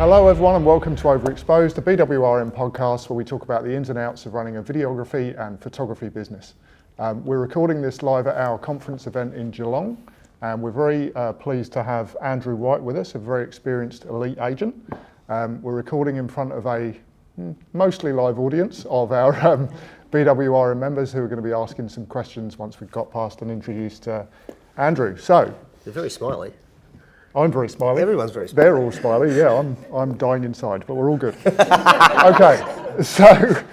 Hello everyone and welcome to Overexposed, the BWRM podcast where we talk about the ins and outs of running a videography and photography business. We're recording this live at our conference event in Geelong, and we're very pleased to have Andrew White with us, a very experienced elite agent. We're recording in front of a mostly live audience of our BWRM members who are going to be asking some questions once we've got past and introduced Andrew. So, you're very smiley. I'm very smiley. Everyone's very smiley. They're all smiley, yeah. I'm dying inside, but we're all good. Okay, so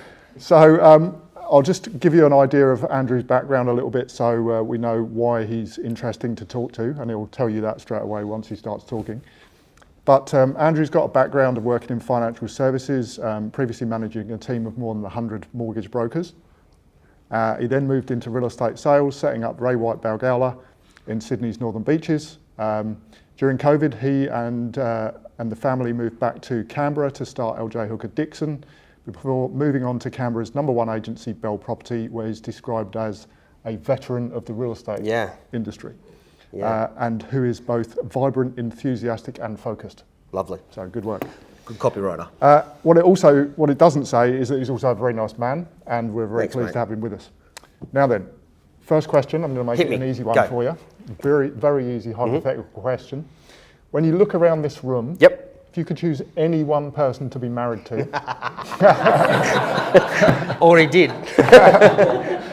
I'll just give you an idea of Andrew's background a little bit so we know why he's interesting to talk to, and he'll tell you that straight away once he starts talking. But Andrew's got a background of working in financial services, previously managing a team of more than 100 mortgage brokers. He then moved into real estate sales, setting up Ray White Balgowlah in Sydney's Northern Beaches. During COVID, he and the family moved back to Canberra to start LJ Hooker Dixon before moving on to Canberra's #1 agency, Belle Property, where he's described as a veteran of the real estate industry, and who is both vibrant, enthusiastic and focused. Lovely. So good work. Good copywriter. What it doesn't say is that he's also a very nice man, and we're very pleased to have him with us. Now then, first question, I'm going to make it an easy one for you. Very, very easy hypothetical question. When you look around this room, if you could choose any one person to be married to. Already did.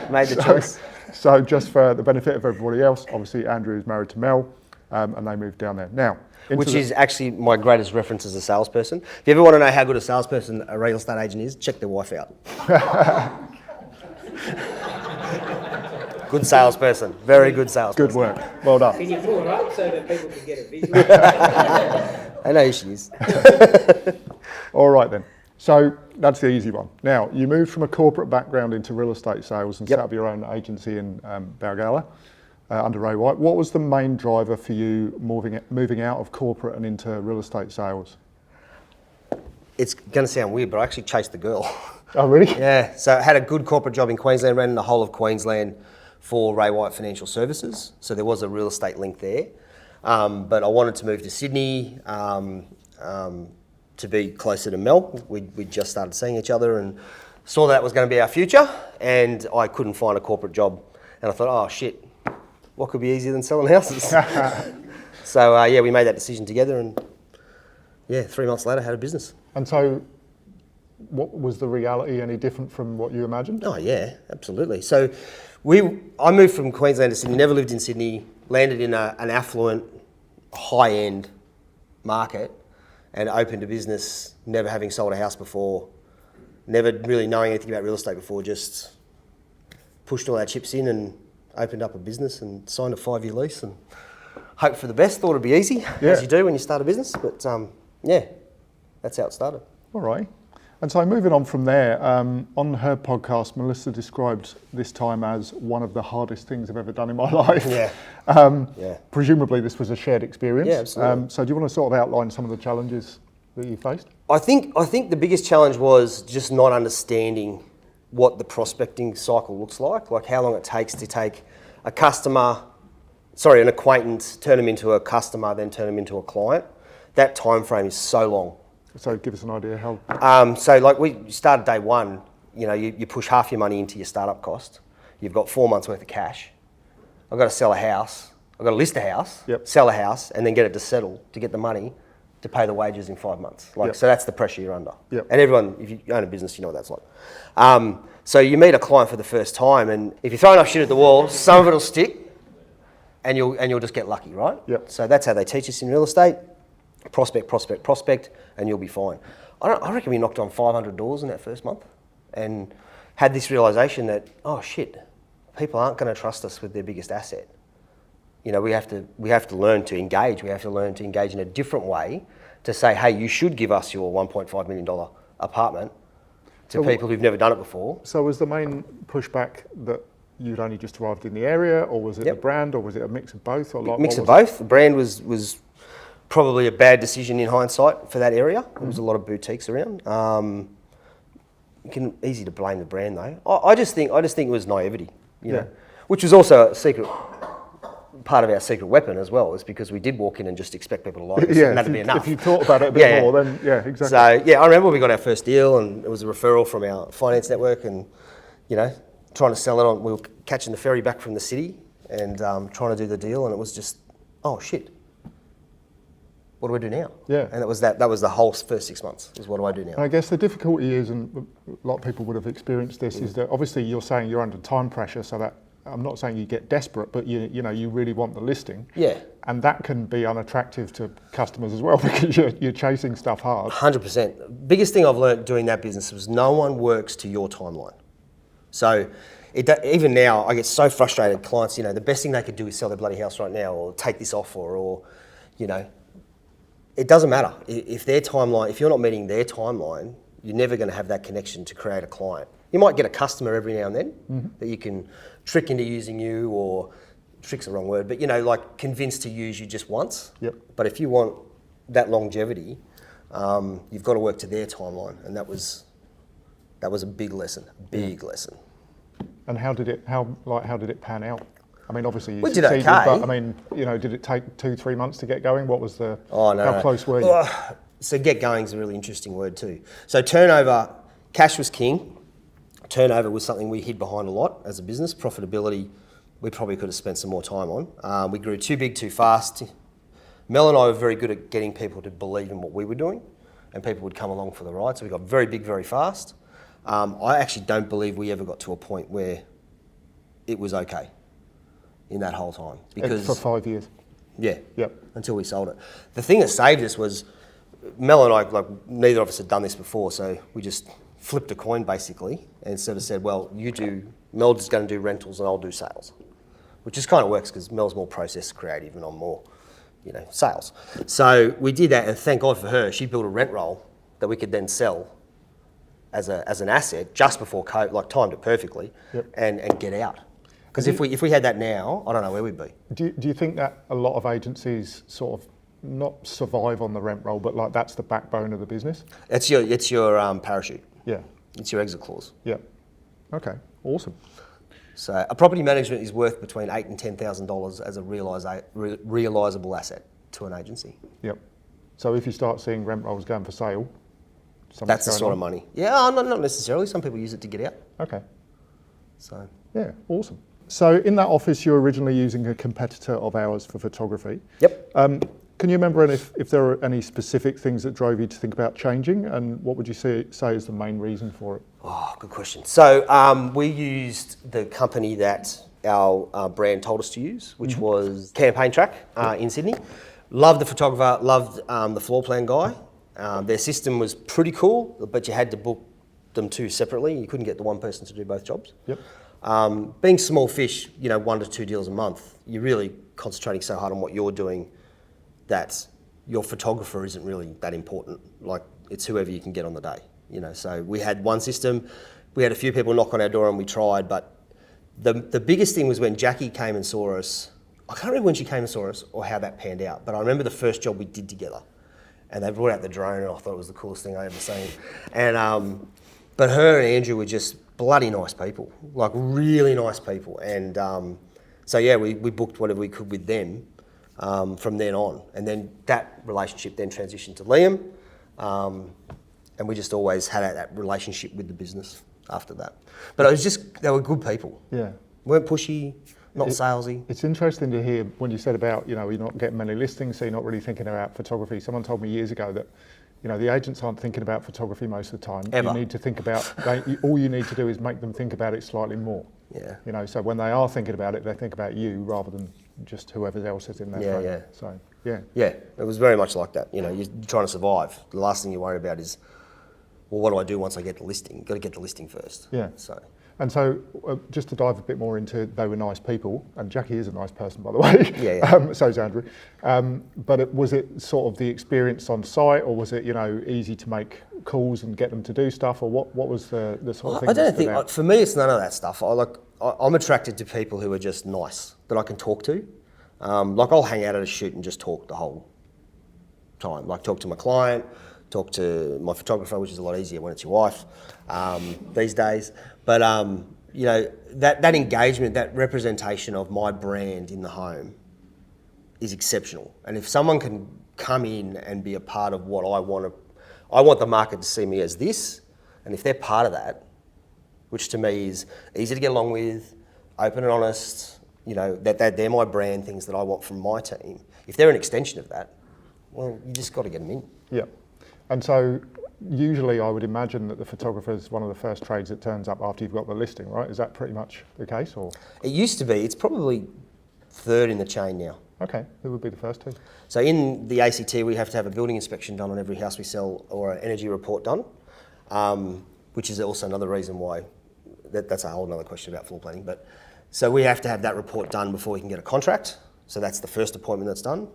Made the choice. So just for the benefit of everybody else, obviously Andrew is married to Mel, and they moved down there. Now, which is actually my greatest reference as a salesperson. If you ever want to know how good a salesperson a real estate agent is, check their wife out. Good salesperson, very good salesperson. Good work, well done. Can you pull it up so that people can get a visual? I know who she is. All right then, so that's the easy one. Now, you moved from a corporate background into real estate sales and set up your own agency in Balgowlah under Ray White. What was the main driver for you moving out of corporate and into real estate sales? It's going to sound weird, but I actually chased the girl. Oh, really? Yeah, so I had a good corporate job in Queensland, ran the whole of Queensland for Ray White Financial Services, so there was a real estate link there. But I wanted to move to Sydney to be closer to Mel. We just started seeing each other and saw that was going to be our future, and I couldn't find a corporate job. And I thought, oh shit, what could be easier than selling houses? So we made that decision together, and 3 months later had a business. And so, what was the reality any different from what you imagined? Oh yeah, absolutely. So I moved from Queensland to Sydney, never lived in Sydney, landed in an affluent, high-end market and opened a business, never having sold a house before, never really knowing anything about real estate before, just pushed all our chips in and opened up a business and signed a 5-year lease and hoped for the best, thought it'd be easy, as you do when you start a business, but that's how it started. All right. And so moving on from there, on her podcast, Melissa described this time as one of the hardest things I've ever done in my life. Presumably this was a shared experience. Yeah, absolutely. So do you want to sort of outline some of the challenges that you faced? I think the biggest challenge was just not understanding what the prospecting cycle looks like how long it takes to take an acquaintance, turn them into a customer, then turn them into a client. That time frame is so long. So give us an idea how... So we started day one, you push half your money into your startup cost. You've got 4 months worth of cash. I've got to sell a house. I've got to list a house, sell a house, and then get it to settle to get the money to pay the wages in 5 months. So that's the pressure you're under. And everyone, if you own a business, you know what that's like. So you meet a client for the first time, and if you throw enough shit at the wall, some of it'll stick, and you'll just get lucky, right? So that's how they teach us in real estate. Prospect, and you'll be fine. I reckon we knocked on 500 doors in that first month and had this realisation that, oh shit, people aren't going to trust us with their biggest asset. We have to learn to engage. We have to learn to engage in a different way to say, hey, you should give us your $1.5 million apartment to people who've never done it before. So was the main pushback that you'd only just arrived in the area, or was it the brand, or was it a mix of both? Or mix of both. The brand was probably a bad decision in hindsight for that area. There was a lot of boutiques around. Easy to blame the brand though. I just think it was naivety, you know, which was also a secret part of our secret weapon as well, is because we did walk in and just expect people to like us, Yeah, and that'd be enough. if you thought about it a bit more, then yeah, exactly. So yeah, I remember we got our first deal, and it was a referral from our finance network, and trying to sell it on. We were catching the ferry back from the city, and trying to do the deal, and it was just, oh shit, what do I do now? Yeah. And that was the whole first 6 months. Was what do I do now? I guess the difficulty is, and a lot of people would have experienced this, is that obviously you're saying you're under time pressure, so that I'm not saying you get desperate, but you really want the listing. Yeah. And that can be unattractive to customers as well because you're chasing stuff hard. 100%. Biggest thing I've learned doing that business was no one works to your timeline. So even now, I get so frustrated. Clients, the best thing they could do is sell their bloody house right now, or take this offer, or it doesn't matter. If you're not meeting their timeline, you're never going to have that connection to create a client. You might get a customer every now and then that you can trick into using you, or trick's the wrong word, but like convince to use you just once. Yep. But if you want that longevity, you've got to work to their timeline, and that was a big lesson. Lesson. And how did it pan out? I mean, obviously you We did succeeded, okay. but I mean, did it take 2-3 months to get going? What was the? Oh no! How close were you? So get going is a really interesting word too. So turnover, cash was king. Turnover was something we hid behind a lot as a business. Profitability, we probably could have spent some more time on. We grew too big, too fast. Mel and I were very good at getting people to believe in what we were doing, and people would come along for the ride. So we got very big, very fast. I actually don't believe we ever got to a point where it was okay in that whole time. Because For 5 years. Yeah. Yep. Until we sold it. The thing that saved us was Mel and I, neither of us had done this before, so we just flipped a coin basically and sort of said, well, Mel's going to do rentals and I'll do sales, which just kind of works because Mel's more process creative and I'm more, sales. So we did that, and thank God for her, she built a rent roll that we could then sell as an asset just before COVID, timed it perfectly. Yep. and get out. Because if we had that now, I don't know where we'd be. Do you think that a lot of agencies sort of not survive on the rent roll, but that's the backbone of the business? It's your parachute. Yeah. It's your exit clause. Yeah. Okay. Awesome. So a property management is worth between $8,000 and $10,000 as a realisable asset to an agency. Yep. So if you start seeing rent rolls going for sale, that's the sort of money. Yeah, not necessarily. Some people use it to get out. Okay. So yeah, awesome. So in that office, you're originally using a competitor of ours for photography. Yep. Can you remember if there were any specific things that drove you to think about changing, and what would you say is the main reason for it? Oh, good question. So we used the company that our brand told us to use, which was Campaign Track in Sydney. Loved the photographer, loved the floor plan guy. Their system was pretty cool, but you had to book them two separately. You couldn't get the one person to do both jobs. Yep. Being small fish, 1 to 2 deals a month, you're really concentrating so hard on what you're doing that your photographer isn't really that important. It's whoever you can get on the day. So we had one system. We had a few people knock on our door and we tried, but the biggest thing was when Jackie came and saw us. I can't remember when she came and saw us or how that panned out, but I remember the first job we did together. And they brought out the drone, and I thought it was the coolest thing I ever seen. And but her and Andrew were just bloody nice people, really nice people. And so yeah, we booked whatever we could with them from then on. And then that relationship then transitioned to Liam, and we just always had that relationship with the business after that. But it was just, they were good people. Yeah. Weren't pushy, not salesy. It's interesting to hear when you said about, you're not getting many listings, so you're not really thinking about photography. Someone told me years ago that, the agents aren't thinking about photography most of the time. Ever. You need to think about, all you need to do is make them think about it slightly more. Yeah. So when they are thinking about it, they think about you rather than just whoever else is in their frame. Yeah. So, yeah. Yeah, it was very much like that. You're trying to survive. The last thing you worry about is, well, what do I do once I get the listing? You've got to get the listing first. Yeah. And so, just to dive a bit more into, they were nice people, and Jackie is a nice person, by the way. Yeah. So is Andrew. But was it sort of the experience on site, or was it, easy to make calls and get them to do stuff, or what was the sort of thing? I don't think, for me, it's none of that stuff. I'm attracted to people who are just nice, that I can talk to. I'll hang out at a shoot and just talk the whole time. Talk to my client, talk to my photographer, which is a lot easier when it's your wife these days. But that engagement, that representation of my brand in the home is exceptional. And if someone can come in and be a part of what I want the market to see me as this, and if they're part of that, which to me is easy to get along with, open and honest, you know, that they're my brand, things that I want from my team. If they're an extension of that, well, you just got to get them in. Yeah. And so usually I would imagine that the photographer is one of the first trades that turns up after you've got the listing, right? Is that pretty much the case, or? It used to be. It's probably third in the chain now. Okay, who would be the first two? So in the ACT, we have to have a building inspection done on every house we sell, or an energy report done, which is also another reason why, that's a whole other question about floor planning. But so we have to have that report done before we can get a contract. So that's the first appointment that's done.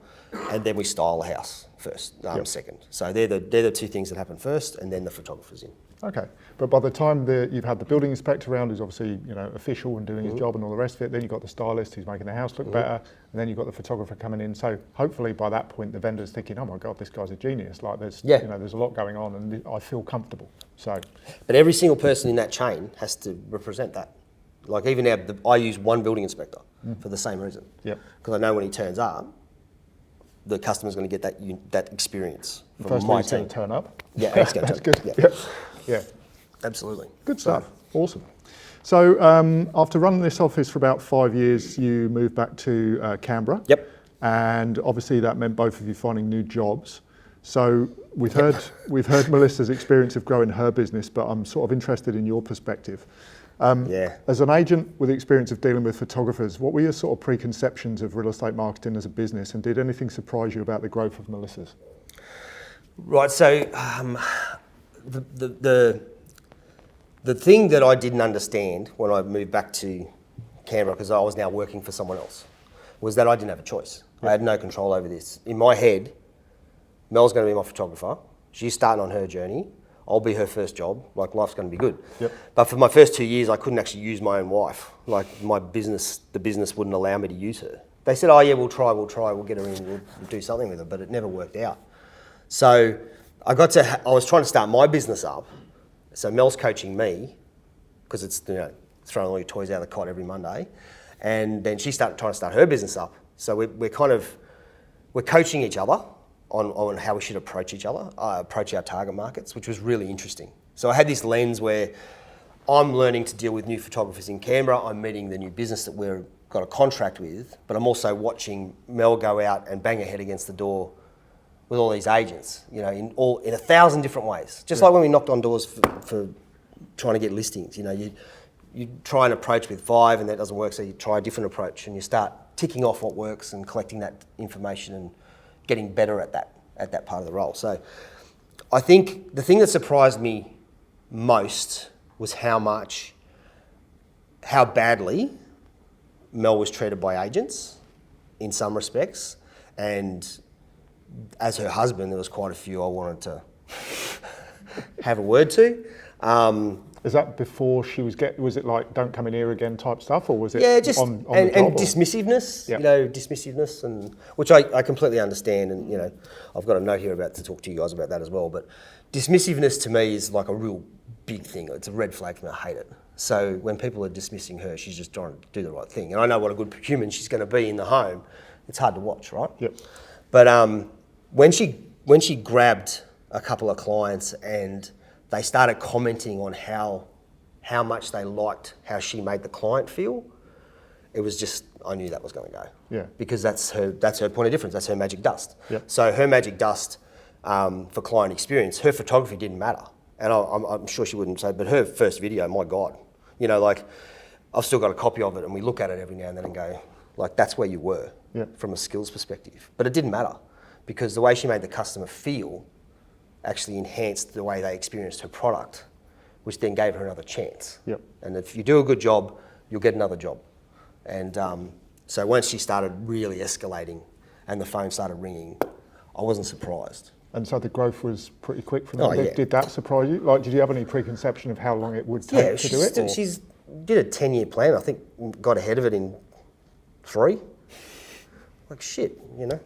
And then we style the house first, second. So they're the two things that happen first, and then the photographer's in. Okay, but by the time you've had the building inspector around, who's obviously, you know, official and doing his job and all the rest of it, then you've got the stylist who's making the house look better, and then you've got the photographer coming in. So hopefully by that point the vendor's thinking, oh my God, this guy's a genius. Like there's a lot going on, and I feel comfortable. So, but every single person in that chain has to represent that. Like even I use one building inspector for the same reason. Yep. Because I know when he turns up, the customer's going to get that experience from first my he's going team. to turn up. Yeah, he's going to. That's good. Yeah. Yeah. Absolutely. Good stuff. Awesome. So after running this office for about 5 years, you moved back to Canberra. Yep. And obviously that meant both of you finding new jobs. So we've heard Melissa's experience of growing her business, but I'm sort of interested in your perspective. As an agent with experience of dealing with photographers, what were your sort of preconceptions of real estate marketing as a business, and did anything surprise you about the growth of Melissa's? Right. So the thing that I didn't understand when I moved back to Canberra, because I was now working for someone else, was that I didn't have a choice. I had no control over this. In my head, Mel's going to be my photographer. She's starting on her journey. I'll be her first job. Like, life's going to be good. Yep. But for my first 2 years, I couldn't actually use my own wife. Like, the business wouldn't allow me to use her. They said, oh yeah, we'll get her in, we'll do something with her, but it never worked out. So I was trying to start my business up. So Mel's coaching me, because it's, you know, throwing all your toys out of the cot every Monday. And then she started trying to start her business up. So we're coaching each other on how we should approach each other, approach our target markets, which was really interesting. So I had this lens where I'm learning to deal with new photographers in Canberra. I'm meeting the new business that we've got a contract with, but I'm also watching Mel go out and bang her head against the door with all these agents, you know, in 1,000 different ways. Just like when we knocked on doors for trying to get listings, you know, you try and approach with 5 and that doesn't work, so you try a different approach and you start ticking off what works and collecting that information and getting better at that part of the role. So I think the thing that surprised me most was how badly Mel was treated by agents in some respects, and as her husband, there was quite a few I wanted to have a word to. Is that before she was it like don't come in here again type stuff, or was it on the job, and dismissiveness, Yep. you know, dismissiveness, and which I completely understand, and you know, I've got a note here to talk to you guys about that as well. But dismissiveness to me is like a real big thing. It's a red flag for me. I hate it. So when people are dismissing her, she's just trying to do the right thing, and I know what a good human she's going to be in the home. It's hard to watch, right? Yep. But when she grabbed a couple of clients and they started commenting on how much they liked how she made the client feel, it was just, I knew that was going to go. Yeah. Because that's her point of difference. That's her magic dust. Yep. So her magic dust for client experience, her photography didn't matter. And I'm sure she wouldn't say, but her first video, my God, you know, like I've still got a copy of it and we look at it every now and then and go, like, that's where you were from a skills perspective. But it didn't matter because the way she made the customer feel actually enhanced the way they experienced her product, which then gave her another chance. Yep. And if you do a good job, you'll get another job. And so once she started really escalating and the phone started ringing, I wasn't surprised. And so the growth was pretty quick from that. Oh, yeah. Did that surprise you? Like, did you have any preconception of how long it would take to do it? Or? She's did a 10-year plan. I think got ahead of it in 3. Like shit, you know,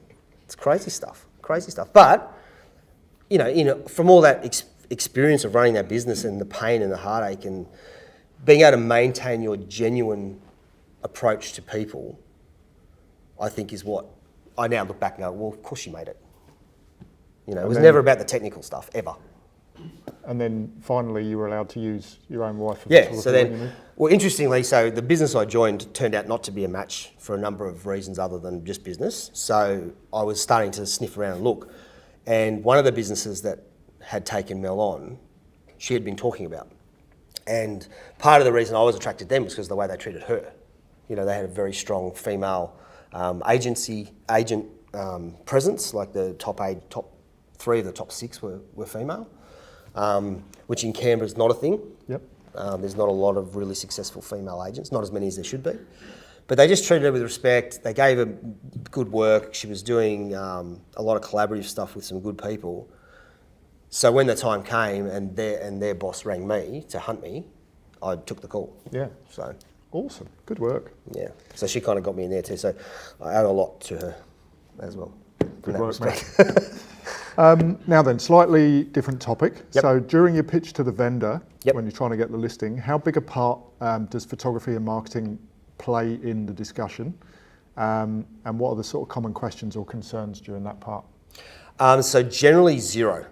it's crazy stuff. But you know, from all that experience of running that business and the pain and the heartache and being able to maintain your genuine approach to people, I think is what I now look back and go, well, of course she made it. You know, it was then- never about the technical stuff, ever. And then finally, you were allowed to use your own wife for Yeah, photography so when you then, moved? well, interestingly, so the business I joined turned out not to be a match for a number of reasons other than just business. So I was starting to sniff around and look. And one of the businesses that had taken Mel on, she had been talking about. And part of the reason I was attracted to them was because of the way they treated her. You know, they had a very strong female agent presence, like the top 3 of the top 6 were female, which in Canberra is not a thing. Yep. There's not a lot of really successful female agents, not as many as there should be. But they just treated her with respect. They gave her good work. She was doing a lot of collaborative stuff with some good people. So when the time came and their boss rang me to hunt me, I took the call. Yeah. So Awesome. Good work. yeah, so she kind of got me in there too. So I owe a lot to her as well. Good work, mate. Now then, slightly different topic. Yep. So during your pitch to the vendor, Yep. when you're trying to get the listing, how big a part does photography and marketing play in the discussion? And what are the sort of common questions or concerns during that part? So generally 0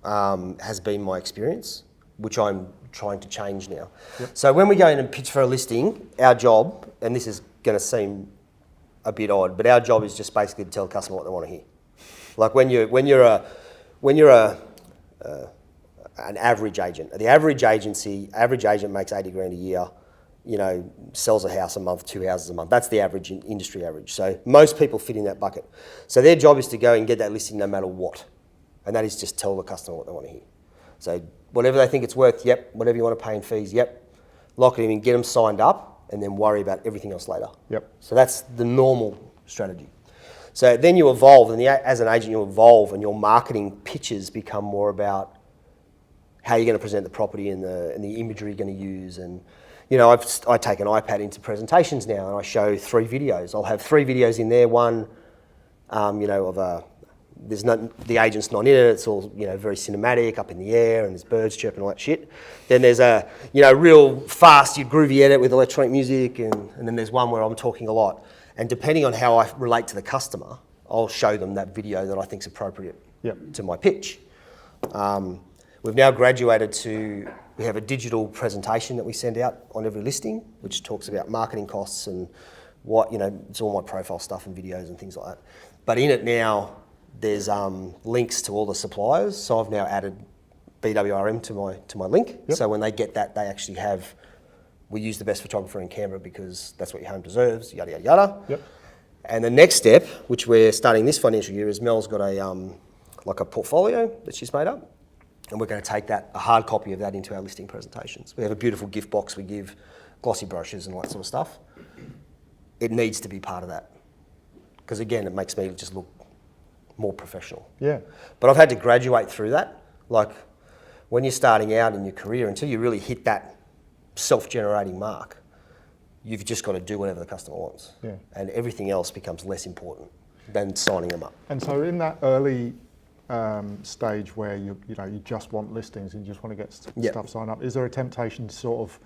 has been my experience, which I'm trying to change now. Yep. So when we go in and pitch for a listing, our job, and this is going to seem a bit odd, but our job is just basically to tell the customer what they want to hear. Like when you're an average agent, the average agent makes 80 grand a year, you know, sells a house a month, 2 houses a month. That's the average industry average. So most people fit in that bucket. So their job is to go and get that listing no matter what. And that is just tell the customer what they want to hear. So whatever they think it's worth, yep. Whatever you want to pay in fees, yep. Lock it in, get them signed up, and then worry about everything else later. Yep. So that's the normal strategy. So then you evolve, and as an agent you evolve, and your marketing pitches become more about how you're going to present the property and the imagery you're going to use. And you know, I take an iPad into presentations now, and I show 3 videos. I'll have 3 videos in there. One, you know, the agent's not in it. It's all, you know, very cinematic, up in the air, and there's birds chirping, all that shit. Then there's a, you know, real fast, groovy edit with electronic music, and then there's one where I'm talking a lot. And depending on how I relate to the customer, I'll show them that video that I think's appropriate to my pitch. We've now graduated to, we have a digital presentation that we send out on every listing, which talks about marketing costs and what, you know, it's all my profile stuff and videos and things like that. But in it now, there's links to all the suppliers. So I've now added BWRM to my link. Yep. So when they get that, they actually have, we use the best photographer in Canberra because that's what your home deserves, yada, yada, yada. Yep. And the next step, which we're starting this financial year, is Mel's got like a portfolio that she's made up. And we're going to take a hard copy of that into our listing presentations. We have a beautiful gift box we give, glossy brochures and all that sort of stuff. It needs to be part of that. Because again, it makes me just look more professional. Yeah. But I've had to graduate through that. Like when you're starting out in your career, until you really hit that self-generating mark, you've just got to do whatever the customer wants. Yeah. And everything else becomes less important than signing them up. And so in that early stage where you just want listings and you just want to get stuff signed up, is there a temptation to sort of,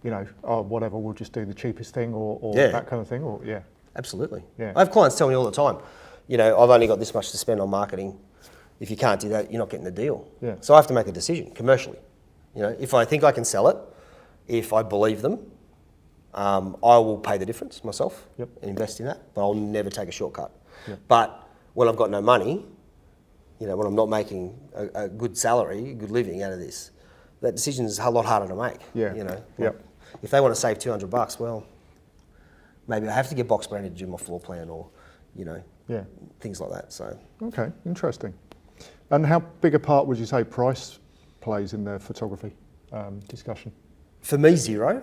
you know, oh, whatever, we'll just do the cheapest thing or that kind of thing? Or yeah. Absolutely. Yeah. I have clients tell me all the time, you know, I've only got this much to spend on marketing. If you can't do that, you're not getting the deal. Yeah. So I have to make a decision commercially. You know, if I think I can sell it, if I believe them, I will pay the difference myself and invest in that, but I'll never take a shortcut. Yep. But when I've got no money, you know, when I'm not making a good salary, a good living out of this, that decision is a lot harder to make. Yeah. You know, Yep. If they want to save $200, well, maybe I have to get box branded to do my floor plan, or, you know, things like that. So. Okay, interesting. And how big a part would you say price plays in the photography discussion? For me, 0.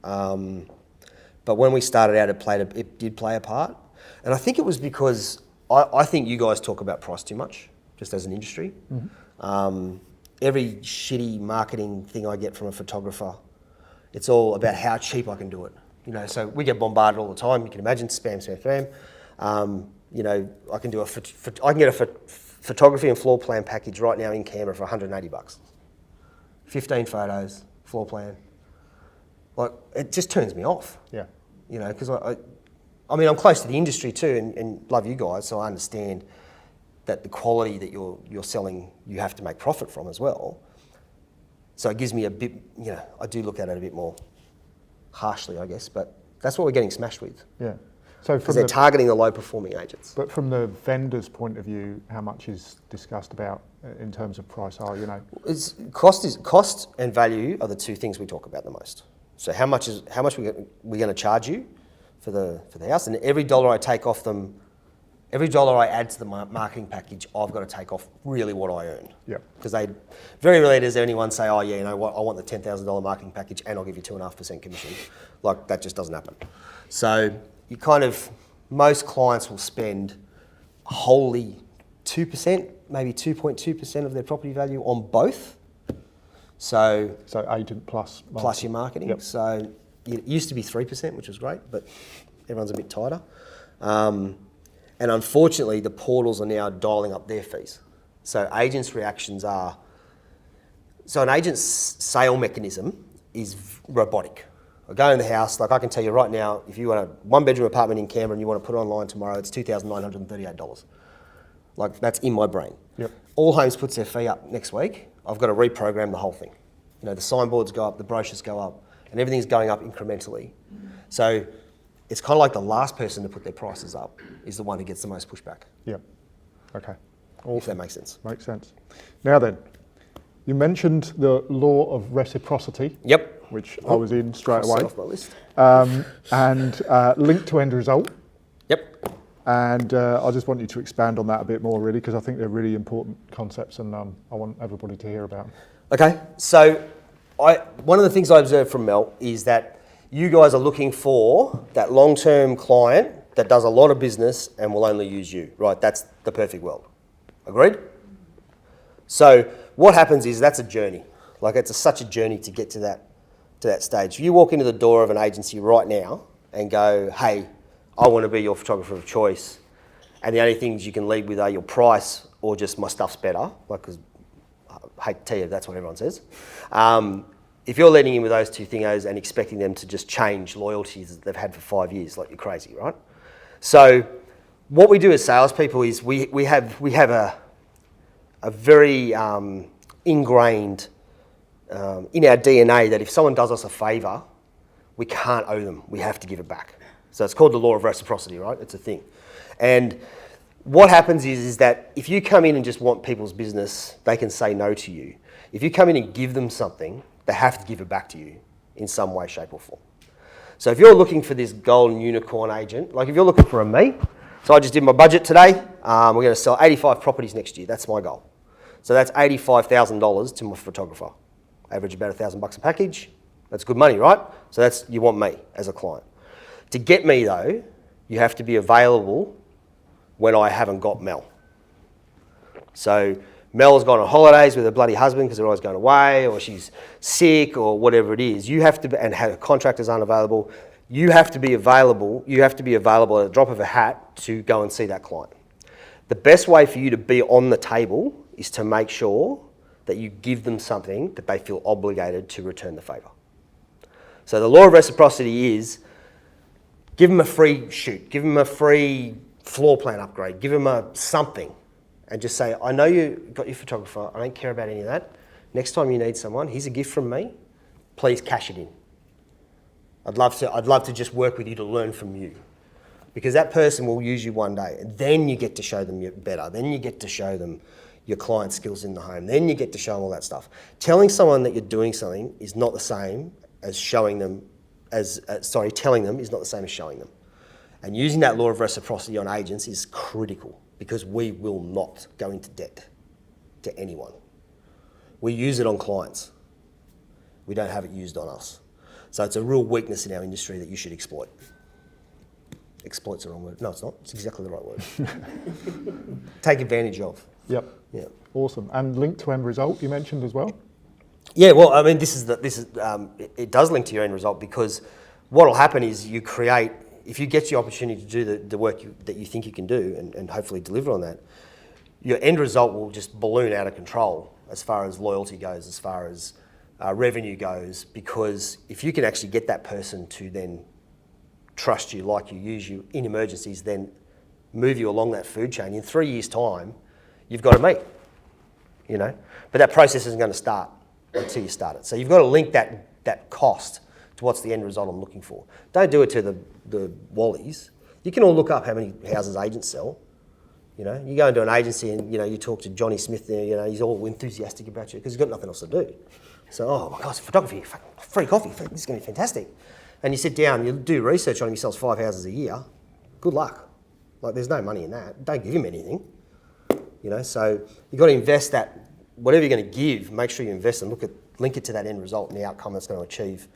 But when we started out, it did play a part. And I think it was because I think you guys talk about price too much, just as an industry. Mm-hmm. Every shitty marketing thing I get from a photographer, it's all about how cheap I can do it. You know, so we get bombarded all the time. You can imagine spam, spam, spam. You know, I can get a photography and floor plan package right now in Canberra for $180. 15 photos, floor plan. Like, it just turns me off. Yeah. You know, because I mean, I'm close to the industry too, and love you guys, so I understand that the quality that you're selling, you have to make profit from as well. So it gives me a bit, I do look at it a bit more harshly, I guess, but that's what we're getting smashed with. Yeah. So because they're targeting the low-performing agents. But from the vendor's point of view, how much is discussed about in terms of price? Cost and value are the two things we talk about the most. So how much we're going to charge you for the house, and every dollar I take off them, every dollar I add to the marketing package, I've got to take off really what I earn. Yeah. Because very rarely does anyone say, oh yeah, you know what, I want the $10,000 marketing package and I'll give you 2.5% commission. Like, that just doesn't happen. So you most clients will spend wholly 2%, maybe 2.2% of their property value on both. So agent plus your marketing. Yep. So it used to be 3%, which was great, but everyone's a bit tighter. And unfortunately, the portals are now dialing up their fees. So agents' reactions are, so an agent's sale mechanism is robotic. I go in the house, like I can tell you right now, if you want a one-bedroom apartment in Canberra and you want to put it online tomorrow, it's $2,938. Like, that's in my brain. Yep. All Homes puts their fee up next week. I've got to reprogram the whole thing. The signboards go up, the brochures go up, and everything's going up incrementally. So it's kind of like the last person to put their prices up is the one who gets the most pushback. Yeah. Okay. Awesome. If that makes sense. Makes sense. Now then, you mentioned the law of reciprocity. Yep. Which I was in straight away. Off my list. And link to end result. Yep. And I just want you to expand on that a bit more, really, because I think they're really important concepts, and I want everybody to hear about them. Okay. So one of the things I observed from Mel is that you guys are looking for that long-term client that does a lot of business and will only use you, right? That's the perfect world. Agreed? So what happens is that's a journey. Like, it's such a journey to get to that stage. If you walk into the door of an agency right now and go, hey, I want to be your photographer of choice, and the only things you can lead with are your price or just my stuff's better, like, because I hate to tell you, that's what everyone says. If you're leading in with those two thingos and expecting them to just change loyalties that they've had for 5 years, like, you're crazy, right? So what we do as salespeople is we have a very ingrained in our DNA that if someone does us a favour, we can't owe them. We have to give it back. So it's called the law of reciprocity, right? It's a thing. And what happens is that if you come in and just want people's business, they can say no to you. If you come in and give them something, they have to give it back to you in some way, shape or form. So if you're looking for this golden unicorn agent, like if you're looking for me, so I just did my budget today, we're going to sell 85 properties next year. That's my goal. So that's $85,000 to my photographer. Average about $1,000 a package. That's good money, right? So you want me as a client. To get me though, you have to be available when I haven't got Mel. So Mel has gone on holidays with her bloody husband because they're always going away, or she's sick, or whatever it is. You have to, and her contractors aren't available. You have to be available. You have to be available at a drop of a hat to go and see that client. The best way for you to be on the table is to make sure that you give them something that they feel obligated to return the favour. So the law of reciprocity is give them a free shoot, give them a free floor plan upgrade, give them something, and just say, I know you got your photographer, I don't care about any of that. Next time you need someone, here's a gift from me, please cash it in. I'd love to just work with you to learn from you. Because that person will use you one day, and then you get to show them better, then you get to show them your client skills in the home, then you get to show them all that stuff. Telling someone that you're doing something is not the same as telling them is not the same as showing them. And using that law of reciprocity on agents is critical because we will not go into debt to anyone. We use it on clients. We don't have it used on us. So it's a real weakness in our industry that you should exploit. Exploit's the wrong word. No, it's not. It's exactly the right word. Take advantage of. Yep. Yeah. Awesome. And link to end result you mentioned as well. Yeah. Well, I mean, it does link to your end result because what will happen is you create. If you get the opportunity to do the work that you think you can do and hopefully deliver on that, your end result will just balloon out of control as far as loyalty goes, as far as revenue goes, because if you can actually get that person to then trust you, like you, use you in emergencies, then move you along that food chain. In 3 years' time, you've got to meet, you know. But that process isn't going to start until you start it. So you've got to link that cost to what's the end result I'm looking for. Don't do it to the Wallies. You can all look up how many houses agents sell. You know, you go into an agency and, you know, you talk to Johnny Smith there, you know, he's all enthusiastic about you because he's got nothing else to do. So, oh my gosh, photography, free coffee, this is going to be fantastic. And you sit down, you do research on him, he sells 5 houses a year. Good luck. Like, there's no money in that. Don't give him anything. You know, so you've got to invest that, whatever you're going to give, make sure you invest and link it to that end result and the outcome that's going to achieve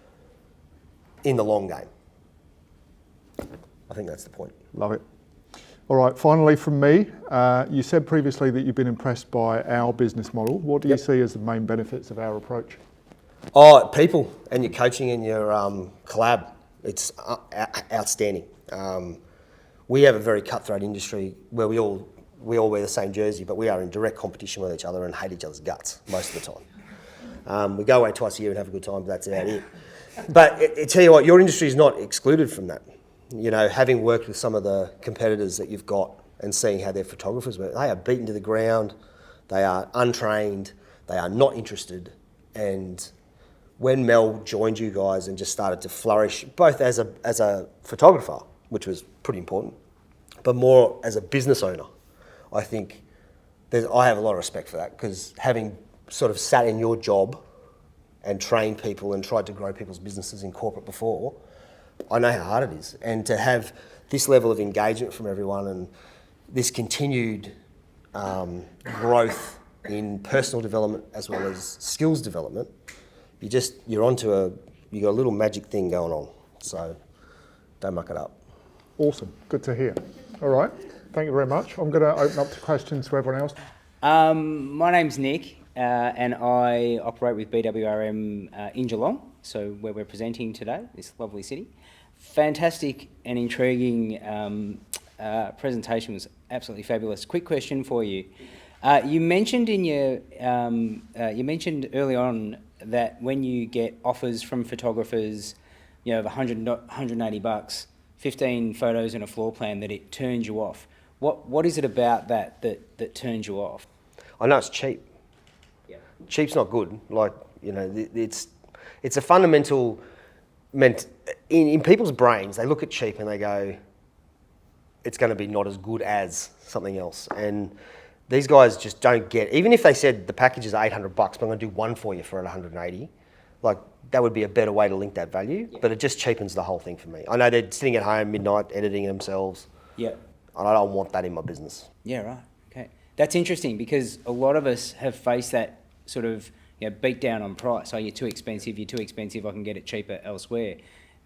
in the long game. I think that's the point. Love it. All right, finally from me, you said previously that you've been impressed by our business model. What do you see as the main benefits of our approach? Oh, people and your coaching and your collab. It's outstanding. We have a very cutthroat industry where we all wear the same jersey, but we are in direct competition with each other and hate each other's guts most of the time. We go away twice a year and have a good time, but that's about it. But I tell you what, your industry is not excluded from that. You know, having worked with some of the competitors that you've got and seeing how their photographers work, they are beaten to the ground, they are untrained, they are not interested. And when Mel joined you guys and just started to flourish, both as a photographer, which was pretty important, but more as a business owner, I think I have a lot of respect for that, because having sort of sat in your job and trained people and tried to grow people's businesses in corporate before, I know how hard it is. And to have this level of engagement from everyone and this continued growth in personal development as well as skills development, you got a little magic thing going on. So don't muck it up. Awesome, good to hear. All right, thank you very much. I'm going to open up to questions to everyone else. My name's Nick, and I operate with BWRM in Geelong, so where we're presenting today, this lovely city. Fantastic and intriguing presentation, was absolutely fabulous. Quick question for you. You mentioned you mentioned early on that when you get offers from photographers, you know, of $180, 15 photos and a floor plan, that it turns you off. What is it about that turns you off? I know it's cheap. Yeah. Cheap's not good. Like, you know, it's a fundamental in people's brains. They look at cheap and they go, it's going to be not as good as something else. And these guys just don't get, even if they said the package is $800, but I'm going to do one for you for at 180, like, that would be a better way to link that value. Yeah. But it just cheapens the whole thing for me. I know they're sitting at home midnight editing themselves. Yeah. And I don't want that in my business. Yeah, right. Okay. That's interesting, because a lot of us have faced that sort of, you know, beat down on price. Oh, you're too expensive, I can get it cheaper elsewhere.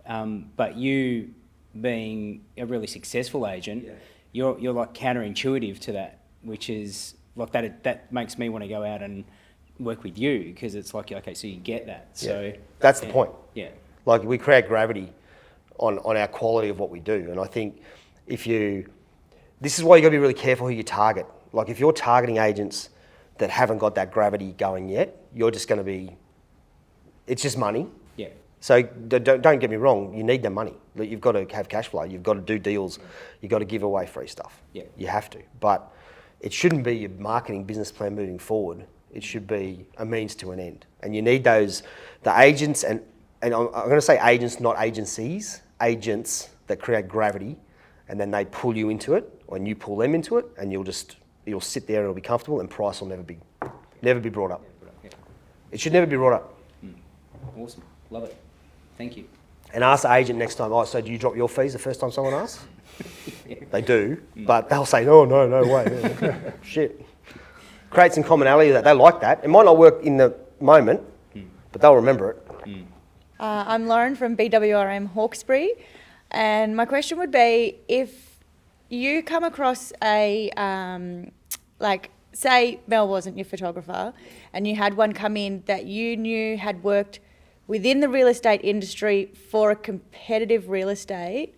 But you, being a really successful agent, you're like counterintuitive to that, which is like that makes me want to go out and work with you, because it's like, okay, so you get that. So that's the point. Yeah. Like, we create gravity on our quality of what we do. And I think this is why you got to be really careful who you target. Like, if you're targeting agents that haven't got that gravity going yet, you're just going to be, it's just money. Yeah. So don't get me wrong, you need the money. You've got to have cash flow, you've got to do deals, you've got to give away free stuff. Yeah. You have to. But it shouldn't be your marketing business plan moving forward. It should be a means to an end. And you need the agents, and I'm going to say agents, not agencies, agents that create gravity, and then they pull you into it, and you pull them into it, and you'll sit there and it'll be comfortable, and price will never be brought up. It should never be brought up. Awesome. Love it. Thank you. And ask the agent next time, oh, so do you drop your fees the first time someone asks? They do, but they'll say, no way. Shit. Create some commonality that they like that. It might not work in the moment, but they'll remember it. I'm Lauren from BWRM Hawkesbury, and my question would be, if you come across a, say Mel wasn't your photographer, and you had one come in that you knew had worked within the real estate industry for a competitive real estate,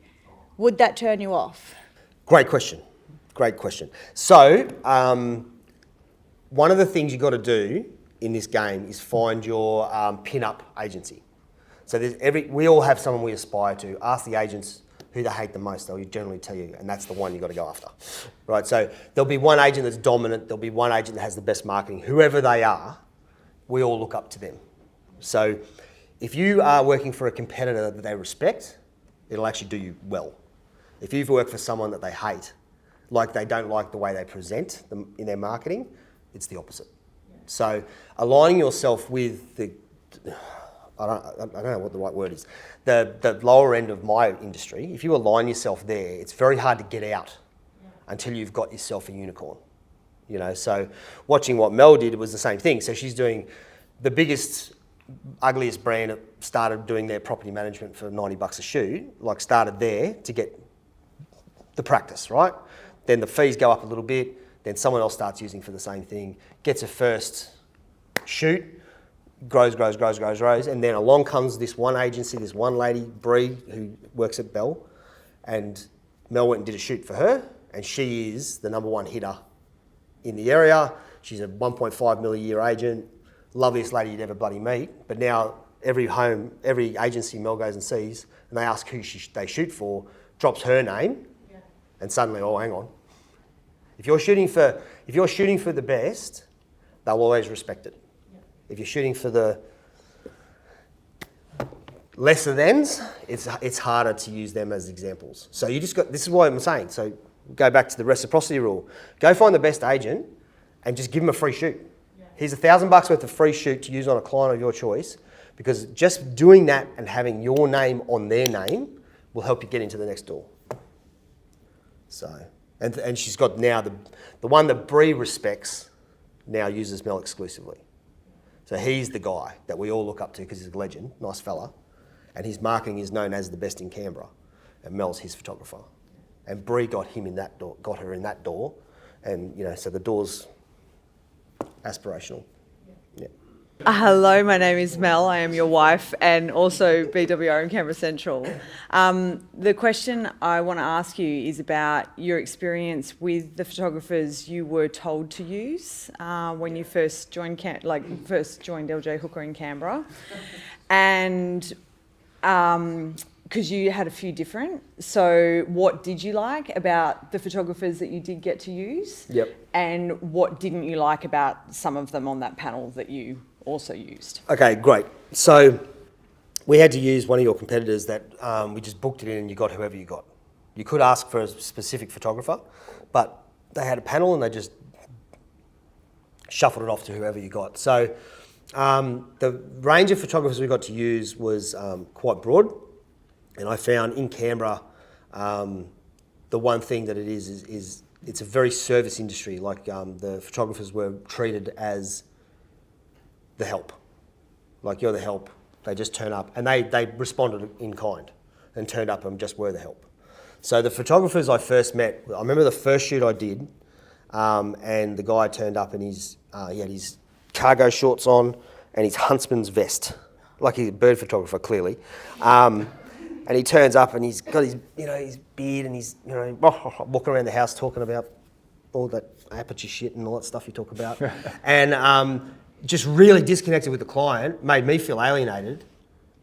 would that turn you off? Great question. So, one of the things you've got to do in this game is find your pin-up agency. So we all have someone we aspire to. Ask the agents who they hate the most, they'll generally tell you, and that's the one you've got to go after, right? So there'll be one agent that's dominant, there'll be one agent that has the best marketing. Whoever they are, we all look up to them. So if you are working for a competitor that they respect, it'll actually do you well. If you've worked for someone that they hate, like they don't like the way they present them in their marketing, it's the opposite. Yeah. So aligning yourself with the, I don't know what the right word is, the lower end of my industry, if you align yourself there, it's very hard to get out until you've got yourself a unicorn. You know, so watching what Mel did was the same thing. So she's doing the biggest, ugliest brand that started doing their property management for $90 a shoot, like started there to get the practice, right? Then the fees go up a little bit, then someone else starts using for the same thing, gets a first shoot, grows, and then along comes this one agency, this one lady, Bree, who works at Belle, and Mel went and did a shoot for her, and she is the #1 hitter in the area. She's a 1.5 mil a year agent, loveliest lady you'd ever bloody meet, but now every agency Mel goes and sees, and they ask who they shoot for, drops her name, and suddenly, oh, hang on. If you're shooting for the best, they'll always respect it. If you're shooting for the lesser thans, it's harder to use them as examples. So you just got, this is what I'm saying. So go back to the reciprocity rule. Go find the best agent and just give them a free shoot. Yeah. Here's $1,000 worth of free shoot to use on a client of your choice, because just doing that and having your name on their name will help you get into the next door. So, and she's got now the one that Bree respects now uses Mel exclusively. So he's the guy that we all look up to because he's a legend, nice fella, and his marketing is known as the best in Canberra, and Mel's his photographer. And Bree got her in that door, and you know, so the door's aspirational. Yeah. Hello, my name is Mel. I am your wife and also BWRM Canberra Central. The question I want to ask you is about your experience with the photographers you were told to use when you first joined LJ Hooker in Canberra, and because you had a few different. So what did you like about the photographers that you did get to use? Yep. And what didn't you like about some of them on that panel that you also used? Okay, great. So we had to use one of your competitors that we just booked it in and you got whoever you got. You could ask for a specific photographer, but they had a panel and they just shuffled it off to whoever you got. So the range of photographers we got to use was quite broad. And I found in Canberra, the one thing that it is it's a very service industry. Like the photographers were treated as the help. Like, you're the help. They just turn up, and they responded in kind and turned up and just were the help. So the photographers I first met, I remember the first shoot I did, and the guy turned up and he had his cargo shorts on and his huntsman's vest, like he's a bird photographer clearly. And he turns up and he's got his beard and he's walking around the house talking about all that aperture shit and all that stuff you talk about, and just really disconnected with the client, made me feel alienated.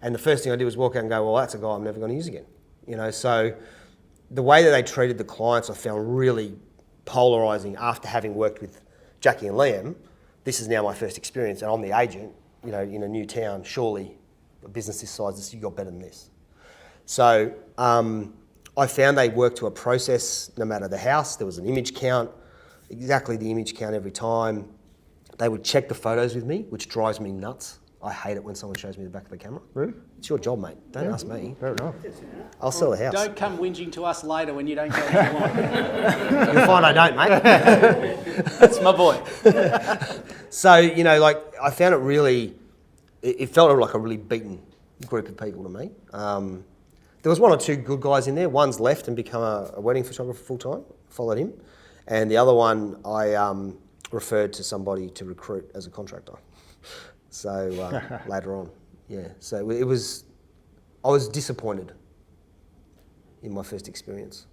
And the first thing I did was walk out and go, well, that's a guy I'm never going to use again. You know, so the way that they treated the clients I found really polarising after having worked with Jackie and Liam. This is now my first experience and I'm the agent, you know, in a new town. Surely a business this size, you got better than this. So I found they worked to a process no matter the house. There was an image count, exactly the image count every time. They would check the photos with me, which drives me nuts. I hate it when someone shows me the back of the camera. Really? It's your job, mate. Don't ask me. Fair enough. I'll sell the house. Don't come whinging to us later when you don't get what you want. You'll find I don't, mate. That's my boy. So, you know, like, I found it really, it felt like a really beaten group of people to me. There was one or two good guys in there. One's left and become a wedding photographer full-time, followed him. And the other one I referred to somebody to recruit as a contractor. So later on, yeah. So I was disappointed in my first experience.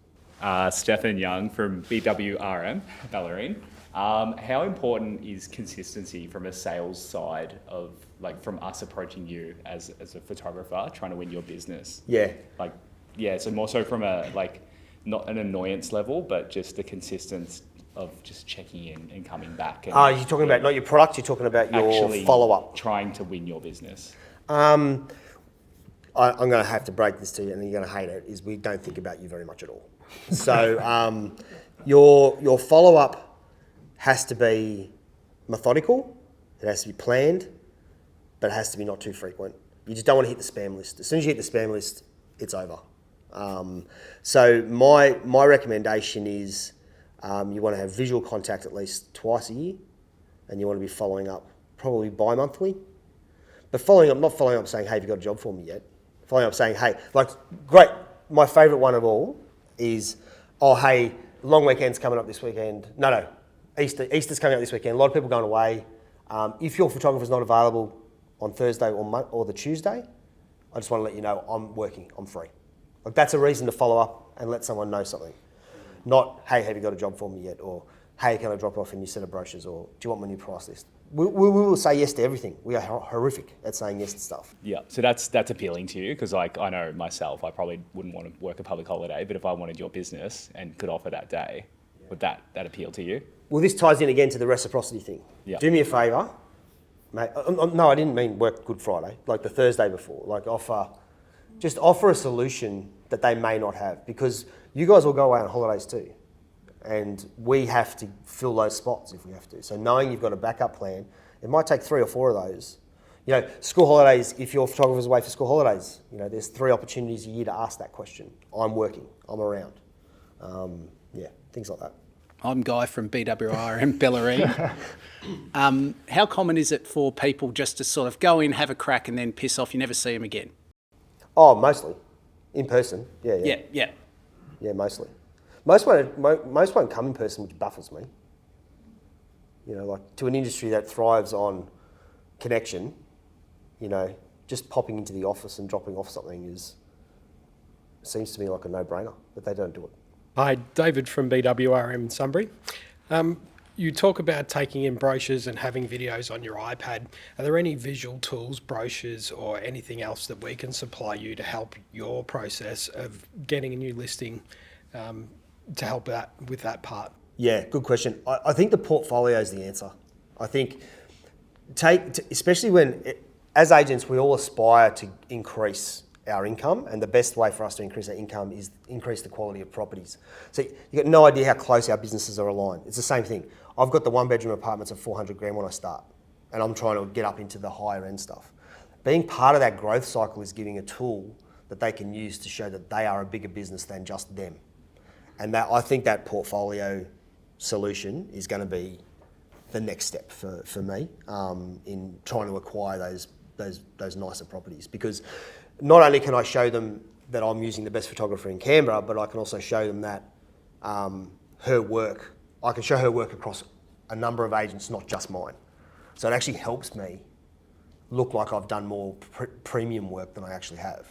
Stefan Young from BWRM, Ballerine. How important is consistency from a sales side of, like, from us approaching you as a photographer, trying to win your business? Yeah. Like, Yeah, so more so from a, like, not an annoyance level, but just the consistency of just checking in and coming back. And You're talking about not your product, you're talking about your actually follow-up. trying to win your business. I'm going to have to break this to you, and you're going to hate it, is we don't think about you very much at all. So your follow-up has to be methodical, it has to be planned, but it has to be not too frequent. You just don't want to hit the spam list. As soon as you hit the spam list, it's over. So my recommendation is you want to have visual contact at least twice a year, and you want to be following up probably bi-monthly. But not following up saying, hey, have you got a job for me yet? Following up saying, hey, like, great, my favourite one of all is, oh, hey, long weekend's coming up this weekend. No, Easter's coming up this weekend. A lot of people going away. If your photographer's not available on Thursday or the Tuesday, I just want to let you know I'm working, I'm free. Like, that's a reason to follow up and let someone know something. Not, hey, have you got a job for me yet? Or, hey, can I drop off a new set of brochures? Or, do you want my new price list? We will say yes to everything. We are horrific at saying yes to stuff. Yeah, so that's appealing to you, because, like, I know myself, I probably wouldn't want to work a public holiday, but if I wanted your business and could offer that day, would that appeal to you? Well, this ties in again to the reciprocity thing. Yeah. Do me a favour, mate. No, I didn't mean work Good Friday, like the Thursday before. Like, offer a solution that they may not have, because you guys will go away on holidays too. And we have to fill those spots if we have to. So knowing you've got a backup plan, it might take 3 or 4 of those. You know, school holidays, if your photographer's away for school holidays, you know, there's 3 opportunities a year to ask that question. I'm working, I'm around. Things like that. I'm Guy from BWRM Bellarine. How common is it for people just to sort of go in, have a crack, and then piss off? You never see them again. Oh, mostly. In person, yeah. Yeah, mostly. Most won't come in person, which baffles me. You know, like, to an industry that thrives on connection, you know, just popping into the office and dropping off something seems to me like a no-brainer, but they don't do it. Hi, David from BWRM in Sunbury. You talk about taking in brochures and having videos on your iPad. Are there any visual tools, brochures, or anything else that we can supply you to help your process of getting a new listing, to help with that part? Yeah, good question. I think the portfolio is the answer. I think especially when, as agents, we all aspire to increase our income, and the best way for us to increase our income is increase the quality of properties. So you've got no idea how close our businesses are aligned. It's the same thing. I've got the 1-bedroom apartments of 400 grand when I start, and I'm trying to get up into the higher end stuff. Being part of that growth cycle is giving a tool that they can use to show that they are a bigger business than just them. And that, I think that portfolio solution is going to be the next step for me in trying to acquire those nicer properties, because not only can I show them that I'm using the best photographer in Canberra, but I can also show them that I can show her work across a number of agents, not just mine. So it actually helps me look like I've done more premium work than I actually have.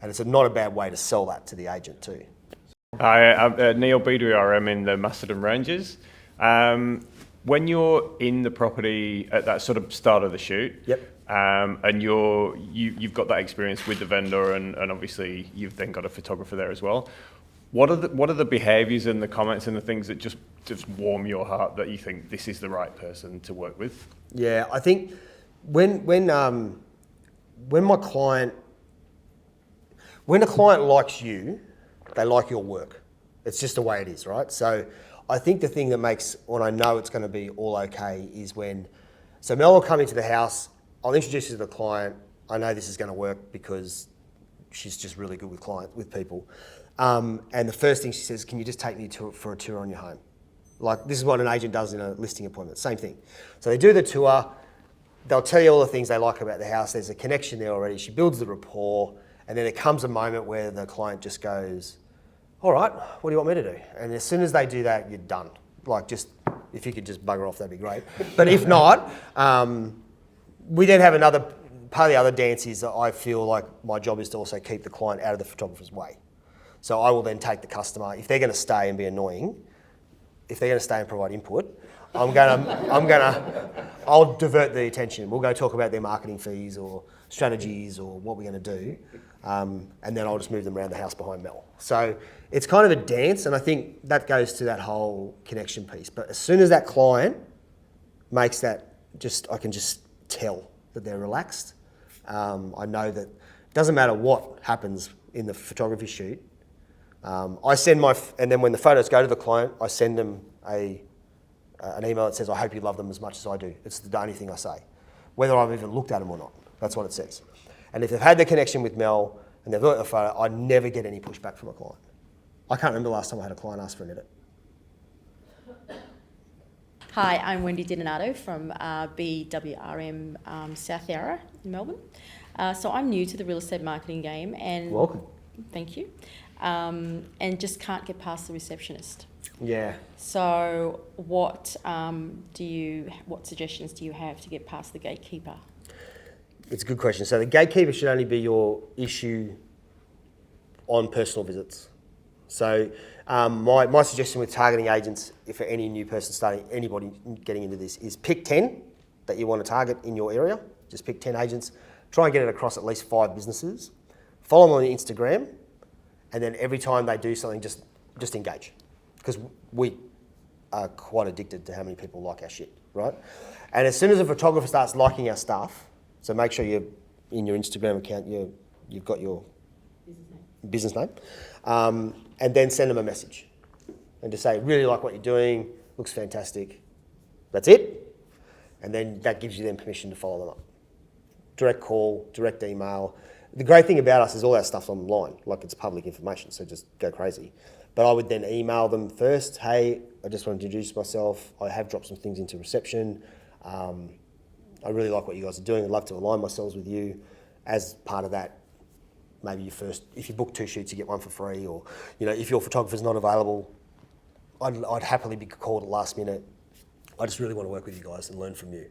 And it's not a bad way to sell that to the agent too. Hi, I'm Neil, BWRM in the Macedon Ranges. When you're in the property at that sort of start of the shoot, yep. And you've got that experience with the vendor, and obviously you've then got a photographer there as well. What are the behaviours and the comments and the things that just warm your heart that you think this is the right person to work with? Yeah, I think when a client likes you, they like your work. It's just the way it is, right? So I think the thing that makes, when I know it's going to be all okay, is so Mel will come into the house, I'll introduce you to the client, I know this is going to work because she's just really good with people. And the first thing she says, can you just take me for a tour on your home? Like, this is what an agent does in a listing appointment, same thing. So they do the tour, they'll tell you all the things they like about the house, there's a connection there already, she builds the rapport, and then there comes a moment where the client just goes, all right, what do you want me to do? And as soon as they do that, you're done. Like, just, if you could just bugger off, that'd be great. But if not, we then have another, part of the other dance is that I feel like my job is to also keep the client out of the photographer's way. So I will then take the customer, if they're going to stay and be annoying, if they're going to stay and provide input, I'll divert the attention. We'll go talk about their marketing fees or strategies or what we're going to do. and then I'll just move them around the house behind Mel. So it's kind of a dance, and I think that goes to that whole connection piece. But as soon as that client makes that, I can just tell that they're relaxed. I know that it doesn't matter what happens in the photography shoot. I send and then when the photos go to the client, I send them an email that says, I hope you love them as much as I do. It's the only thing I say, whether I've even looked at them or not. That's what it says. And if they've had the connection with Mel and they've looked at the photo, I never get any pushback from a client. I can't remember the last time I had a client ask for an edit. Hi, I'm Wendy Dinato from BWRM South Yarra in Melbourne. So I'm new to the real estate marketing game, and Welcome. Thank you. And just can't get past the receptionist. Yeah. So what suggestions do you have to get past the gatekeeper? It's a good question. So the gatekeeper should only be your issue on personal visits. So my suggestion with targeting agents, for any new person starting, anybody getting into this, is pick 10 that you want to target in your area. Just pick 10 agents. Try and get it across at least 5 businesses. Follow them on Instagram, and then every time they do something, just engage. Because we are quite addicted to how many people like our shit, right? And as soon as a photographer starts liking our stuff, so make sure you're in your Instagram account, you've got your business name, and then send them a message and just say, really like what you're doing, looks fantastic. That's it. And then that gives you then permission to follow them up. Direct call, direct email. The great thing about us is all our stuff's online, like it's public information, so just go crazy. But I would then email them first, hey, I just want to introduce myself. I have dropped some things into reception. I really like what you guys are doing. I'd love to align myself with you. As part of that, maybe if you book 2 shoots, you get 1 for free, or if your photographer's not available, I'd happily be called at last minute. I just really want to work with you guys and learn from you.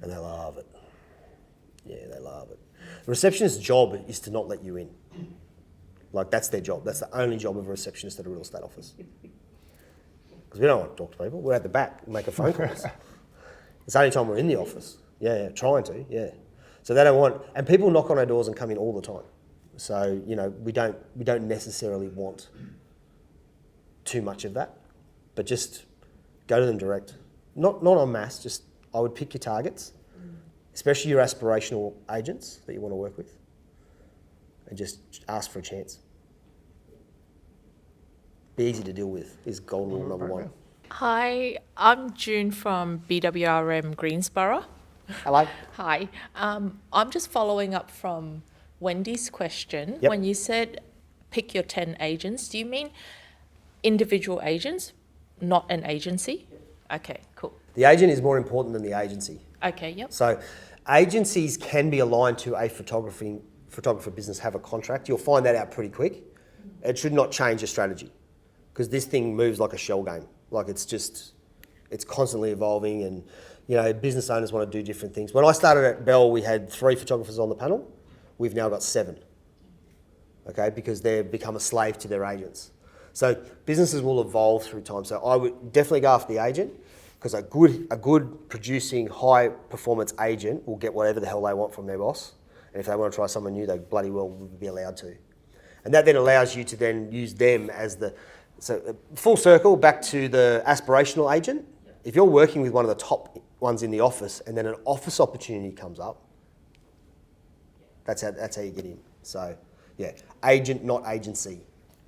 And they love it. Yeah, they love it. The receptionist's job is to not let you in. Like, that's their job. That's the only job of a receptionist at a real estate office. Because we don't want to talk to people. We're at the back making phone calls. It's the only time we're in the office. Yeah, trying to, yeah. So they don't want, and people knock on our doors and come in all the time. So, we don't necessarily want too much of that, but just go to them direct. Not en masse, just I would pick your targets, especially your aspirational agents that you want to work with, and just ask for a chance. Be easy to deal with is goal rule number 1. Hi, I'm June from BWRM Greensborough. Hello. Hi. I'm just following up from Wendy's question. Yep. When you said pick your 10 agents, do you mean individual agents, not an agency? Okay, cool. The agent is more important than the agency. Okay, yep. So agencies can be aligned to a photographer business, have a contract. You'll find that out pretty quick. It should not change your strategy, because this thing moves like a shell game. Like, it's constantly evolving, and business owners want to do different things. When I started at Belle, we had 3 photographers on the panel. We've now got 7, okay, because they've become a slave to their agents. So businesses will evolve through time. So I would definitely go after the agent, because a good producing, high performance agent will get whatever the hell they want from their boss. And if they want to try someone new, they bloody well will be allowed to. And that then allows you to then use them as so full circle back to the aspirational agent. If you're working with one of the top ones in the office and then an office opportunity comes up, that's how you get in. So yeah, agent, not agency.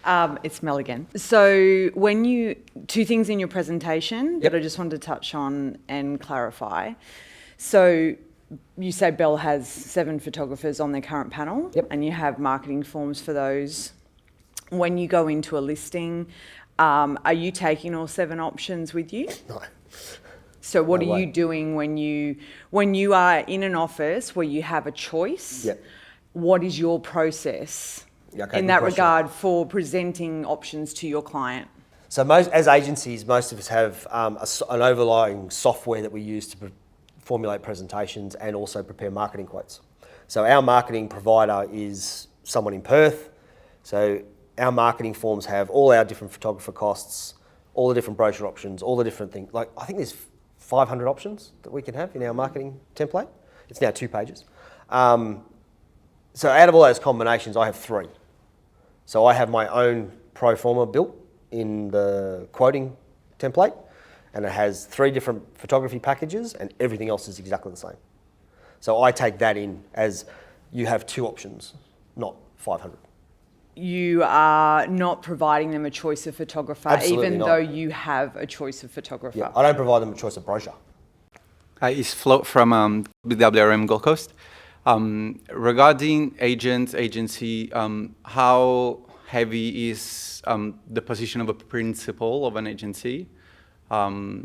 It's Mel again. So 2 things in your presentation that I just wanted to touch on and clarify. So you say Belle has 7 photographers on their current panel, and you have marketing forms for those. When you go into a listing, are you taking all 7 options with you? No. So what are you doing when you are in an office where you have a choice? Yep. What is your process in that regard for presenting options to your client? So as agencies, most of us have an overlying software that we use to formulate presentations and also prepare marketing quotes. So our marketing provider is someone in Perth. So our marketing forms have all our different photographer costs, all the different brochure options, all the different things. Like, I think there's 500 options that we can have in our marketing template. It's now 2 pages. So out of all those combinations, I have 3. So I have my own pro forma built in the quoting template, and it has 3 different photography packages, and everything else is exactly the same. So I take that in as you have 2 options, not 500. You are not providing them a choice of photographer, Absolutely even not. though you have a choice of photographer. Yeah, I don't provide them a choice of brochure. Hi, it's Flo from BWRM Gold Coast. Regarding agency, how heavy is the position of a principal of an agency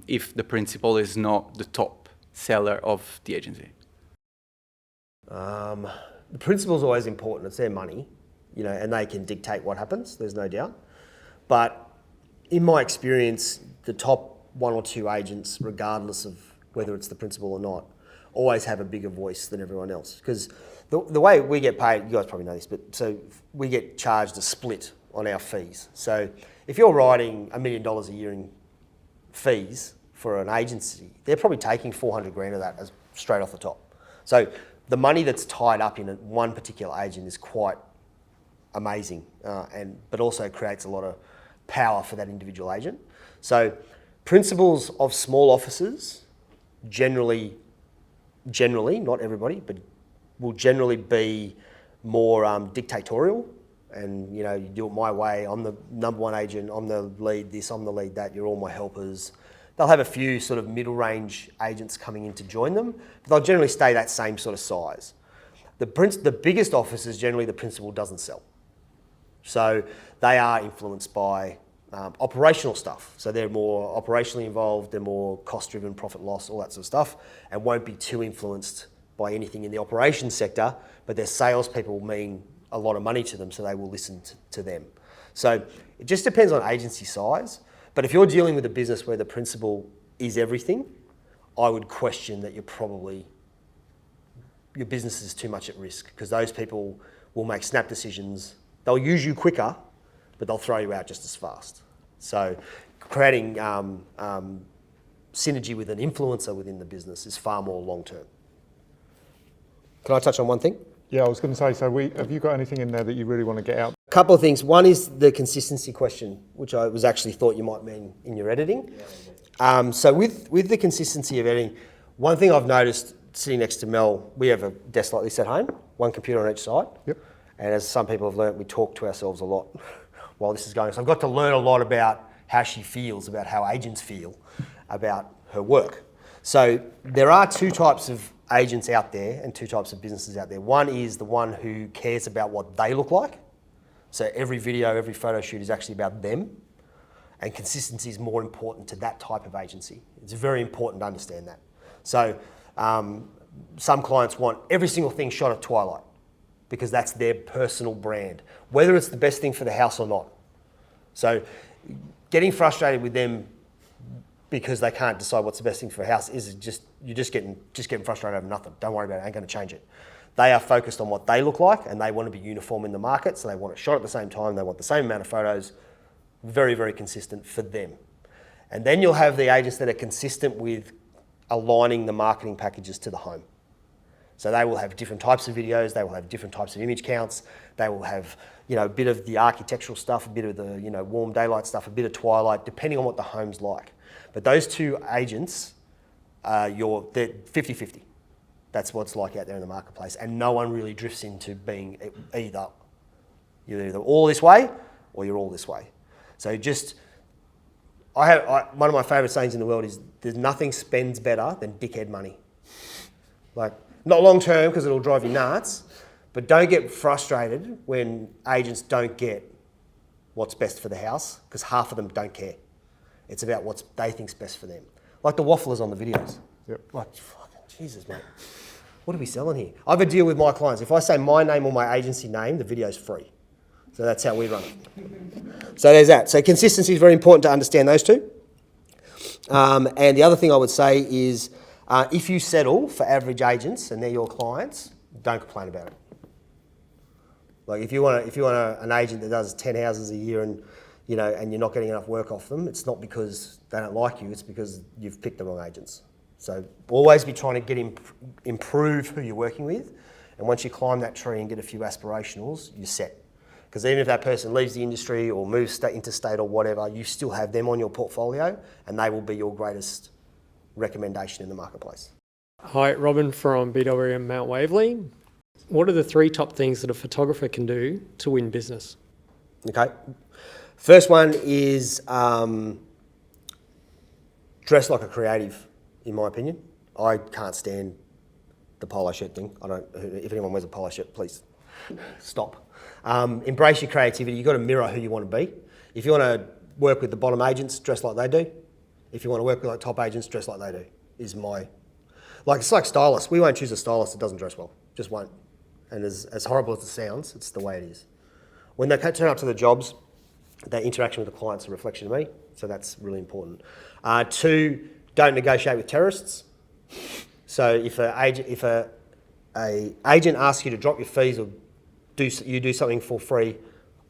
if the principal is not the top seller of the agency? The principal's always important. It's their money, you know, and they can dictate what happens. There's no doubt. But in my experience, the top 1 or 2 agents, regardless of whether it's the principal or not, always have a bigger voice than everyone else. Because the way we get paid, you guys probably know this, but so we get charged a split on our fees. So if you're writing $1 million a year in fees for an agency, they're probably taking 400 grand of that as straight off the top. So the money that's tied up in one particular agent is quite amazing, but also creates a lot of power for that individual agent. So principals of small offices generally, not everybody, but will generally be more dictatorial, and you know, you do it my way. I'm the number 1 agent. I'm the lead this. I'm the lead that. You're all my helpers. They'll have a few sort of middle range agents coming in to join them, but they'll generally stay that same sort of size. The biggest offices, generally the principal doesn't sell. So they are influenced by operational stuff. So they're more operationally involved, they're more cost-driven, profit loss, all that sort of stuff, and won't be too influenced by anything in the operations sector, but their salespeople mean a lot of money to them, so they will listen to them. So it just depends on agency size, but if you're dealing with a business where the principal is everything, I would question that your business is too much at risk, because those people will make snap decisions. They'll use you quicker, but they'll throw you out just as fast. So creating synergy with an influencer within the business is far more long-term. Can I touch on one thing? Yeah, I was going to say, so have you got anything in there that you really want to get out? A couple of things. One is the consistency question, which I was actually thought you might mean in your editing. So with the consistency of editing, one thing I've noticed sitting next to Mel, we have a desk like this at home, 1 computer on each side. Yep. And as some people have learnt, we talk to ourselves a lot while this is going. So I've got to learn a lot about how she feels, about how agents feel about her work. So there are 2 types of agents out there and 2 types of businesses out there. One is the one who cares about what they look like. So every video, every photo shoot is actually about them. And consistency is more important to that type of agency. It's very important to understand that. So some clients want every single thing shot at twilight, because that's their personal brand, whether it's the best thing for the house or not. So getting frustrated with them because they can't decide what's the best thing for a house is you're just getting frustrated over nothing. Don't worry about it, ain't gonna change it. They are focused on what they look like, and they want to be uniform in the market, so they want it shot at the same time, they want the same amount of photos, very, very consistent for them. And then you'll have the agents that are consistent with aligning the marketing packages to the home. So they will have different types of videos, they will have different types of image counts, they will have, you know, a bit of the architectural stuff, a bit of the, you know, warm daylight stuff, a bit of twilight, depending on what the home's like. But those 2 agents, they're 50-50. That's what it's like out there in the marketplace. And no one really drifts into being either. You're either all this way or you're all this way. So just, one of my favourite sayings in the world is, there's nothing spends better than dickhead money. Like, not long term, because it'll drive you nuts, but don't get frustrated when agents don't get what's best for the house, because half of them don't care. It's about what they think's best for them. Like the wafflers on the videos. Yep. Like, fucking Jesus, mate. What are we selling here? I have a deal with my clients. If I say my name or my agency name, the video's free. So that's how we run it. So there's that. So consistency is very important to understand those 2. And the other thing I would say is, if you settle for average agents and they're your clients, don't complain about it. Like if you want an agent that does 10 houses a year and you're not getting enough work off them, it's not because they don't like you, it's because you've picked the wrong agents. So always be trying to improve who you're working with, And once you climb that tree and get a few aspirationals, you're set. Because even if that person leaves the industry or moves interstate or whatever, you still have them on your portfolio and they will be your greatest recommendation in the marketplace. Hi, Robin from BWRM Mount Waverley. What are the 3 top things that a photographer can do to win business? Okay. First one is dress like a creative, in my opinion. I can't stand the polo shirt thing. If anyone wears a polo shirt, please stop. Embrace your creativity. You've got to mirror who you want to be. If you want to work with the bottom agents, dress like they do. If you want to work with like top agents, dress like they do, is my... it's like stylists. We won't choose a stylist that doesn't dress well. Just won't. And as horrible as it sounds, it's the way it is. When they turn up to the jobs, their interaction with the client's a reflection of me, so that's really important. 2, don't negotiate with terrorists. So if an agent asks you to drop your fees or you do something for free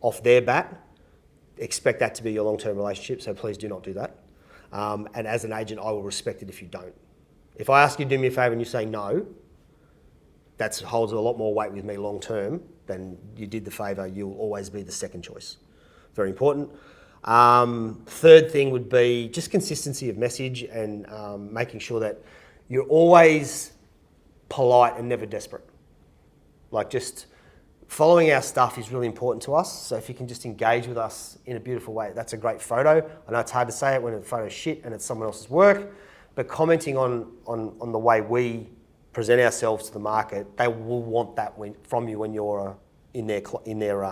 off their bat, expect that to be your long-term relationship, so please do not do that. And as an agent, I will respect it if you don't. If I ask you to do me a favour and you say no, that holds a lot more weight with me long-term than you did the favour. You'll always be the second choice. Very important. 3rd thing would be just consistency of message and making sure that you're always polite and never desperate. Just following our stuff is really important to us. So if you can just engage with us in a beautiful way, that's a great photo. I know it's hard to say it when the photo's shit and it's someone else's work, but commenting on the way we present ourselves to the market, they will want that from you when you're in their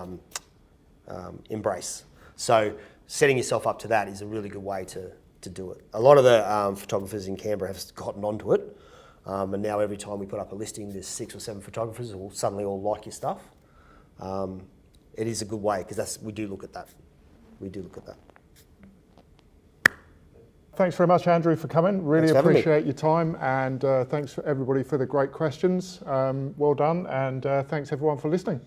embrace. So setting yourself up to that is a really good way to do it. A lot of the photographers in Canberra have gotten onto it, and now every time we put up a listing, there's 6 or 7 photographers who will suddenly all like your stuff. It is a good way because we do look at that. We do look at that. Thanks very much, Andrew, for coming. Really Thanks for having me. appreciate your time, and thanks for everybody for the great questions. Well done, and thanks everyone for listening.